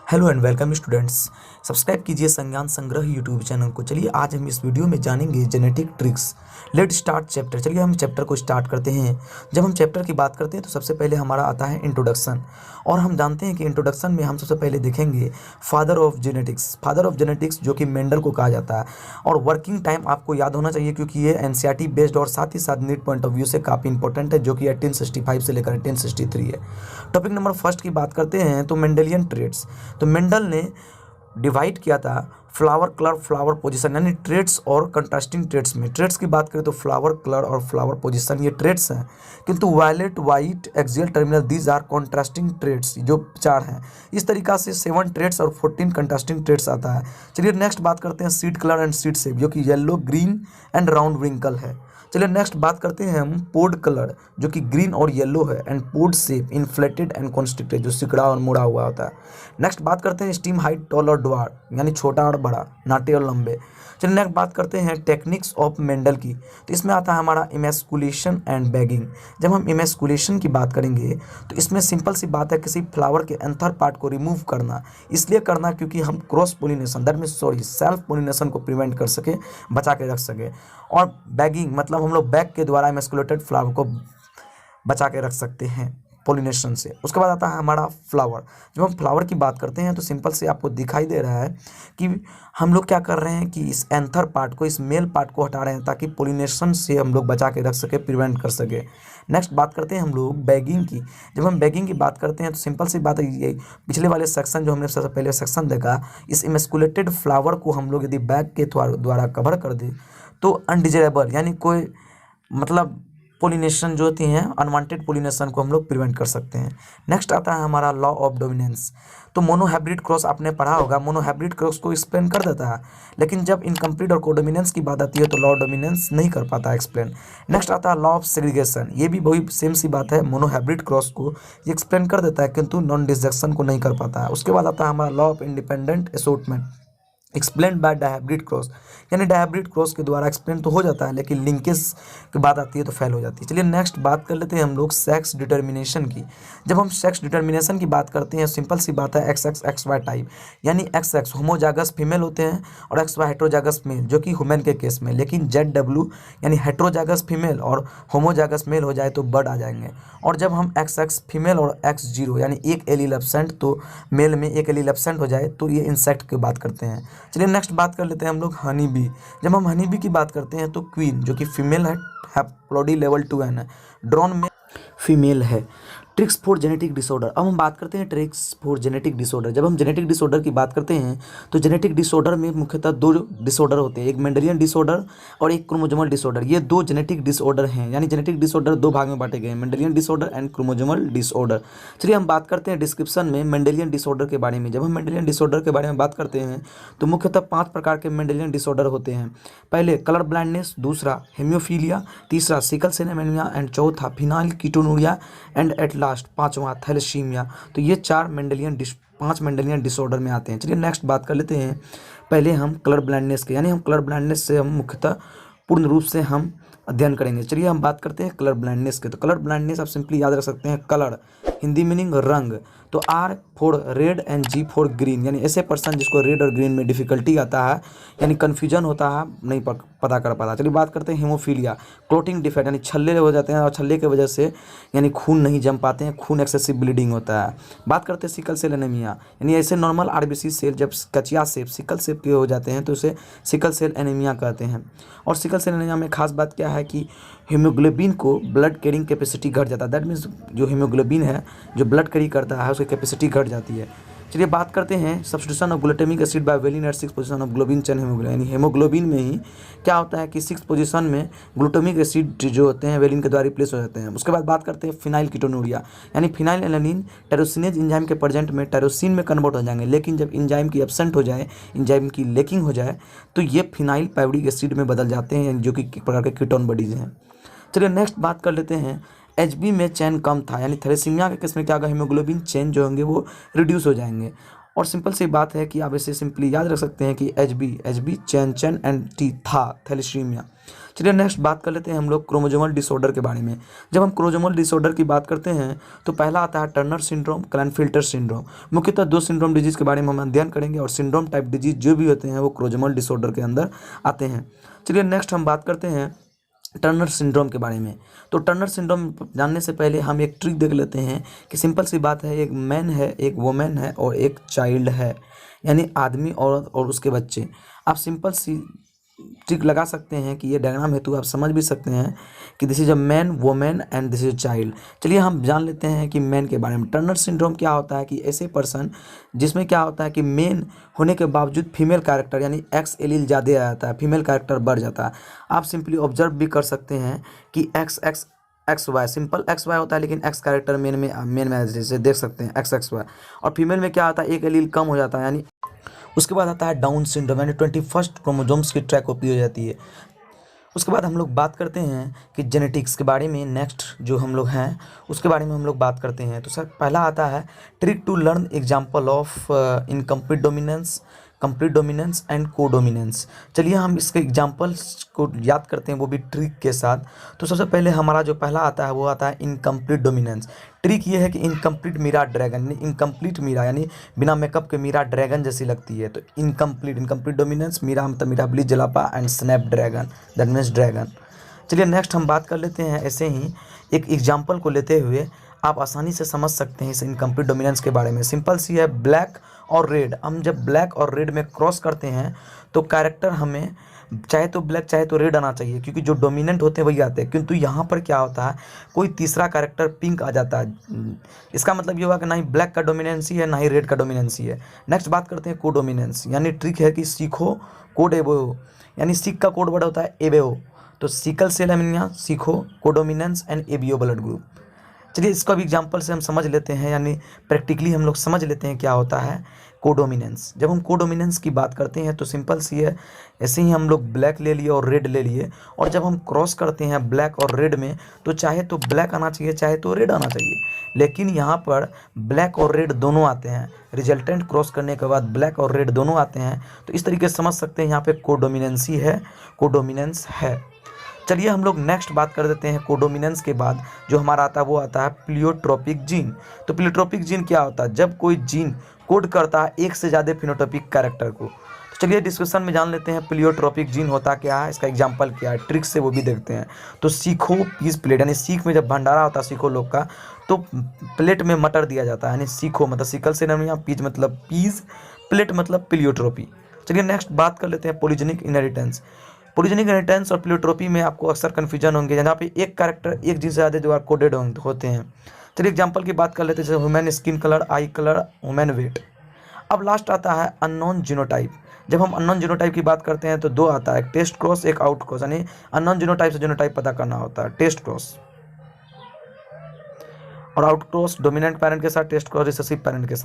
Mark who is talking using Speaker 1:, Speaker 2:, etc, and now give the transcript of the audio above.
Speaker 1: Hello and welcome students. Subscribe कीजिए संज्ञान संग्रह यूट्यूब चैनल को। चलिए आज हम इस वीडियो में जानेंगे genetic tricks. Let start chapter. चलिए हम चैप्टर को स्टार्ट करते हैं। जब हम चैप्टर की बात करते हैं तो सबसे पहले हमारा आता है इंट्रोडक्शन, और हम जानते हैं कि इंट्रोडक्शन में हम सबसे पहले देखेंगे फादर ऑफ जेनेटिक्स जो कि मेंडल को कहा जाता है। और वर्किंग टाइम आपको याद होना चाहिए क्योंकि ये एनसीईआरटी बेस्ड और साथ ही साथ नीट पॉइंट ऑफ व्यू से काफ़ी इंपॉर्टेंट है, जो कि 1865 से लेकर 1863 है। टॉपिक नंबर फर्स्ट की बात करते हैं तो मेंडेलियन ट्रेड्स। तो मेंडल ने डिवाइड किया था फ्लावर कलर, फ्लावर पोजीशन, यानी ट्रेड्स और कंट्रास्टिंग ट्रेड्स में। ट्रेड्स की बात करें तो फ्लावर कलर और फ्लावर पोजीशन ये ट्रेड्स हैं, किंतु violet, white, axial terminal these are contrasting traits, जो चार हैं। इस तरीका से 7 ट्रेड्स और 14 कंट्रास्टिंग ट्रेड्स आता है। चलिए नेक्स्ट बात करते हैं seed colour and seed shape, जो कि येलो, ग्रीन एंड राउंड विंकल है। चलिए नेक्स्ट बात करते हैं हम पोड कलर, जो कि ग्रीन और येलो है, and pod shape, inflated and constricted, जो सिकड़ा और मुड़ा हुआ होता है। नेक्स्ट बात करते हैं स्टीम, हाइट, टॉल और ड्वार्फ, यानी छोटा और बड़ा, नाटे और लंबे। चलिए नेक्स्ट बात करते हैं टेक्निक्स ऑफ मेंडल की। तो इसमें आता है हमारा इमेस्कुलेशन एंड बैगिंग। जब हम इमेस्कुलेशन की बात करेंगे तो इसमें सिंपल सी बात है किसी फ्लावर के एंथर पार्ट को रिमूव करना, इसलिए करना क्योंकि हम cross pollination, that means self pollination को प्रिवेंट कर सके, बचा के रख सके। और बैगिंग मतलब हम लोग बैग के द्वारा इमेस्कुलेटेड फ्लावर को बचा के रख सकते हैं पोलिनेशन से। उसके बाद आता है हमारा फ्लावर। जब हम फ्लावर की बात करते हैं तो सिंपल से आपको दिखाई दे रहा है कि हम लोग क्या कर रहे हैं कि इस एंथर पार्ट को, इस मेल पार्ट को हटा रहे हैं ताकि पोलिनेशन से हम लोग बचा के रख सके, प्रिवेंट कर सके। नेक्स्ट बात करते हैं हम लोग बैगिंग की। जब हम बैगिंग की बात करते हैं तो सिंपल सी बात है, ये पिछले वाले सेक्शन जो हमने सबसे पहले सेक्शन देखा, इस इमेस्कुलेटेड फ्लावर को हम लोग यदि बैग के द्वारा कवर कर दें तो अनडिजायरेबल, यानी कोई मतलब पोलिनेशन जो होती हैं, अनवांटेड पोलिनेशन को हम लोग प्रिवेंट कर सकते हैं। नेक्स्ट आता है हमारा लॉ ऑफ डोमिनेंस। तो मोनोहाइब्रिड क्रॉस आपने पढ़ा होगा, मोनोहाइब्रिड क्रॉस को एक्सप्लेन कर देता है, लेकिन जब इनकम्प्लीट और कोडोमिनेंस की बात आती है तो लॉ ऑफ डोमिनेंस नहीं कर पाता एक्सप्लेन। नेक्स्ट आता है लॉ ऑफ सेग्रीगेशन। ये भी वही सेम सी बात है, मोनोहाइब्रिड क्रॉस को ये एक्सप्लेन कर देता है किंतु नॉन डिसजेक्शन को नहीं कर पाता है। उसके बाद आता है हमारा law of independent assortment explain by dihybrid cross, यानी डायहाइब्रिड क्रॉस के द्वारा एक्सप्लेन तो हो जाता है लेकिन लिंकेज की बात आती है तो फेल हो जाती है। चलिए नेक्स्ट बात कर लेते हैं हम लोग सेक्स डिटर्मिनेशन की। जब हम सेक्स डिटर्मिनेशन की बात करते हैं सिंपल सी बात है x x x y type, यानी एक्स एक्स होमोजागस फीमेल होते हैं और एक्स वाई हेट्रोजागस मेल, जो कि ह्यूमन के केस में। लेकिन जेड डब्ल्यू यानी हेट्रोजागस फीमेल और होमोजागस मेल हो जाए तो बर्ड आ जाएंगे। और जब हम एक्स एक्स फीमेल और एक्स जीरो यानी एक एलील एब्सेंट तो मेल में एक एलील एब्सेंट हो जाए तो ये इंसेक्ट की बात करते हैं। चलिए नेक्स्ट बात कर लेते हैं हम लोग हनी बी। जब हम हनी बी की बात करते हैं तो क्वीन, जो कि फीमेल है, हैप्लोडी लेवल 2n है, ड्रोन में फीमेल है। Tricks for genetic disorder. अब हम बात करते हैं ट्रिक्स फॉर जेनेटिक डिसऑर्डर। जब हम जेनेटिक डिसऑर्डर की बात करते हैं तो जेनेटिक डिसऑर्डर में मुख्यतः 2 डिसऑर्डर होते हैं, एक मेंडेलियन डिसऑर्डर और एक क्रोमोसोमल डिसऑर्डर। ये 2 जेनेटिक डिसऑर्डर हैं, यानी जेनेटिक डिसऑर्डर 2 भाग में बांटे गए हैं, Mendelian disorder and chromosomal disorder. चलिए हम बात करते हैं डिस्क्रिप्शन में मेंडेलियन डिसऑर्डर के बारे में। जब हम मेंडेलियन डिसऑर्डर के बारे में बात करते हैं तो मुख्यतः 5 प्रकार के मेंडेलियन डिसऑर्डर होते हैं। पहले कलर ब्लाइंडनेस, दूसरा हेमियोफीलिया, तीसरा सिकल सेल एनीमिया एंड चौथा phenylketonuria and at last 5वां थैलेसीमिया। तो ये 5 मेंडेलियन डिसऑर्डर में आते हैं। चलिए नेक्स्ट बात कर लेते हैं पहले हम कलर ब्लाइंडनेस के, यानी हम कलर ब्लाइंडनेस से हम मुख्यतः पूर्ण रूप से हम अध्ययन करेंगे। चलिए हम बात करते हैं कलर ब्लाइंडनेस के। तो कलर ब्लाइंडनेस आप सिंपली याद रख सकते हैं कलर, हिंदी मीनिंग रंग, तो R for red and G for green, यानी ऐसे पर्सन जिसको रेड और ग्रीन में डिफिकल्टी आता है, यानी कन्फ्यूजन होता है, नहीं पता कर पाता। चलिए बात करते हैं हेमोफीलिया, क्लोटिंग डिफेक्ट, यानी छल्ले हो जाते हैं और छल्ले की वजह से यानी खून नहीं जम पाते हैं, खून एक्सेसिव ब्लीडिंग होता है। बात करते हैं सिकल सेल एनीमिया, यानी ऐसे नॉर्मल RBC सेल जब कचिया सेप, सिकल सेप के हो जाते हैं तो उसे सिकल सेल एनीमिया कहते हैं। और सिकल सेल एनीमिया में खास बात क्या है कि हीमोग्लोबिन को ब्लड कैरिंग कैपेसिटी घट जाता है, दैट मीन्स जो हीमोग्लोबिन है जो ब्लड कैरी करता है उसकी कैपेसिटी घट जाती है। चलिए बात करते हैं substitution of glutamic acid by valine at 6 position of globin chain haemoglobin, यानी हीमोग्लोबिन में ही क्या होता है कि 6 पोजीशन में ग्लूटामिक एसिड जो होते हैं वेलिन के द्वारा रिप्लेस हो जाते हैं। उसके बाद बात करते हैं फिनाइल कीटोनुरिया, यानी फिनाइल एलानिन टायरोसिनेज एंजाइम के प्रेजेंट में टायरोसिन में कन्वर्ट हो जाएंगे, लेकिन जब एंजाइम की एब्सेंट हो जाए, एंजाइम की लेकिंग हो जाए तो ये फिनाइल पाइवरिक एसिड में बदल जाते हैं, जो कि एक प्रकार के कीटोन बॉडीज हैं। चलिए नेक्स्ट बात कर लेते हैं HB में चैन कम था, यानी थैलेसीमिया के केस में क्या होगा, हीमोग्लोबिन चेन जो होंगे वो रिड्यूस हो जाएंगे। और सिंपल सी बात है कि आप इसे सिंपली याद रख सकते हैं कि HB चैन एंड T था थैलेसीमिया। चलिए नेक्स्ट बात कर लेते हैं हम लोग क्रोमोसोमल डिसऑर्डर के बारे में। जब हम क्रोमोसोमल डिसऑर्डर की बात करते हैं तो पहला आता है टर्नर सिंड्रोम, क्लाइनफिल्टर सिंड्रोम। मुख्यतः दो सिंड्रोम डिजीज के बारे में हम अध्ययन करेंगे और सिंड्रोम टाइप डिजीज जो भी होते हैं वो क्रोमोसोमल डिसऑर्डर के अंदर आते हैं। चलिए नेक्स्ट हम बात करते हैं टर्नर सिंड्रोम के बारे में। तो टर्नर सिंड्रोम जानने से पहले हम एक ट्रिक देख लेते हैं कि सिंपल सी बात है, एक मैन है, एक वुमेन है और एक चाइल्ड है, यानी आदमी, औरत और उसके बच्चे। आप सिंपल सी ट्रिक लगा सकते हैं कि ये डायग्राम है तो आप समझ भी सकते हैं कि this is a man, women and this is a child. चलिए हम जान लेते हैं कि मैन के बारे में। टर्नर सिंड्रोम क्या होता है कि ऐसे पर्सन जिसमें क्या होता है कि मेन होने के बावजूद फीमेल कैरेक्टर यानी एक्स एलील ज़्यादा आ जाता है, फीमेल कैरेक्टर बढ़ जाता है। आप सिंपली ऑब्जर्व भी कर सकते हैं कि x y, simple x y होता है लेकिन एक्स कैरेक्टर मेन में जैसे देख सकते हैं एक्स वाई, और फीमेल में क्या आता है, एक एलील कम हो जाता है। यानी उसके बाद आता है डाउन सिंड्रोम, यानी 21 क्रोमोसोम्स की ट्रैकोपी हो जाती है। उसके बाद हम लोग बात करते हैं कि जेनेटिक्स के बारे में। नेक्स्ट जो हम लोग हैं उसके बारे में हम लोग बात करते हैं। तो सर पहला आता है trick to learn example of incomplete dominance, complete dominance and codominance. चलिए हम इसके एग्जांपल्स को याद करते हैं, वो भी ट्रिक के साथ। तो सबसे पहले हमारा जो पहला आता है वो आता है इनकम्प्लीट डोमिनेंस। ट्रिक ये है कि इनकम्प्लीट मीरा ड्रैगन, यानी इनकम्प्लीट मीरा यानी बिना मेकअप के मीरा ड्रैगन जैसी लगती है। तो इनकम्प्लीट डोमिनेंस, मीरा मतलब mirabilis jalapa and snapdragon, that means dragon. चलिए नेक्स्ट हम बात कर लेते हैं ऐसे ही एक एग्जाम्पल को लेते हुए आप आसानी से समझ सकते हैं इस इनकम्प्लीट डोमिनेंस के बारे में। सिंपल सी है, ब्लैक और रेड। हम जब ब्लैक और रेड में क्रॉस करते हैं तो कैरेक्टर हमें चाहे तो ब्लैक चाहे तो रेड आना चाहिए, क्योंकि जो डोमिनेंट होते हैं वही आते हैं। किंतु यहाँ पर क्या होता है, कोई तीसरा कैरेक्टर पिंक आ जाता है। इसका मतलब ये हुआ कि ना ही ब्लैक का डोमिनेंसी है ना ही रेड का डोमिनेंसी है। नेक्स्ट बात करते हैं कोडोमिनेंस, यानी ट्रिक है कि सीखो कोड एबो, यानी सीख का कोड वर्ड होता है एबेओ। तो सिकल सेल एनीमिया, सीखो, codominance and ABO blood group. चलिए इसका भी एग्जांपल से हम समझ लेते हैं, यानी प्रैक्टिकली हम लोग समझ लेते हैं क्या होता है कोडोमिनेंस। जब हम कोडोमिनेंस की बात करते हैं तो सिंपल सी है, ऐसे ही हम लोग ब्लैक ले लिए और रेड ले लिए, और जब हम क्रॉस करते हैं ब्लैक और रेड में तो चाहे तो ब्लैक आना चाहिए चाहे तो रेड आना चाहिए, लेकिन यहाँ पर ब्लैक और रेड दोनों आते हैं। रिजल्टेंट क्रॉस करने के बाद ब्लैक और रेड दोनों आते हैं। तो इस तरीके से समझ सकते हैं यहाँ पे कोडोमिनेंसी है, कोडोमिनेंस है। चलिए हम लोग नेक्स्ट बात कर देते हैं कोडोमिनेंस के बाद जो हमारा आता है वो आता है प्लियोट्रोपिक जीन। तो प्लियोट्रोपिक जीन क्या होता है, जब कोई जीन कोड करता है एक से ज़्यादा फिनोटाइपिक कैरेक्टर को। तो चलिए डिस्कशन में जान लेते हैं प्लियोट्रोपिक जीन होता क्या है, इसका एग्जांपल क्या है, ट्रिक से वो भी देखते हैं। तो सीखो पीस प्लेट, यानी सीख में जब भंडारा होता है सीखो लोग का तो प्लेट में मटर दिया जाता है, यानी सीखो मतलब सिकल से नहीं, पीज मतलब पीस, प्लेट मतलब प्लियोट्रोपी। चलिए नेक्स्ट बात कर लेते हैं पॉलीजेनिक इनहेरिटेंस। पॉलीजेनिक इनहेरिटेंस और प्लियोट्रोपी में आपको अक्सर कन्फ्यूजन होंगे, जहाँ पे एक कैरेक्टर एक जीन से ज़्यादा जो कोडेड होते हैं। चलिए एग्जांपल की बात कर लेते हैं, जैसे human skin colour, eye colour, human weight. अब लास्ट आता है अननोन जीनोटाइप। जब हम अननोन जीनोटाइप की बात करते हैं तो दो आता है, एक टेस्ट क्रॉस एक आउट क्रॉस, यानी अननोन जीनोटाइप से जीनोटाइप पता करना होता है, टेस्ट क्रॉस, और आउट क्रॉस डोमिनेंट पैरेंट के साथ, टेस्ट क्रॉस रिसेसिव पैरेंट के साथ।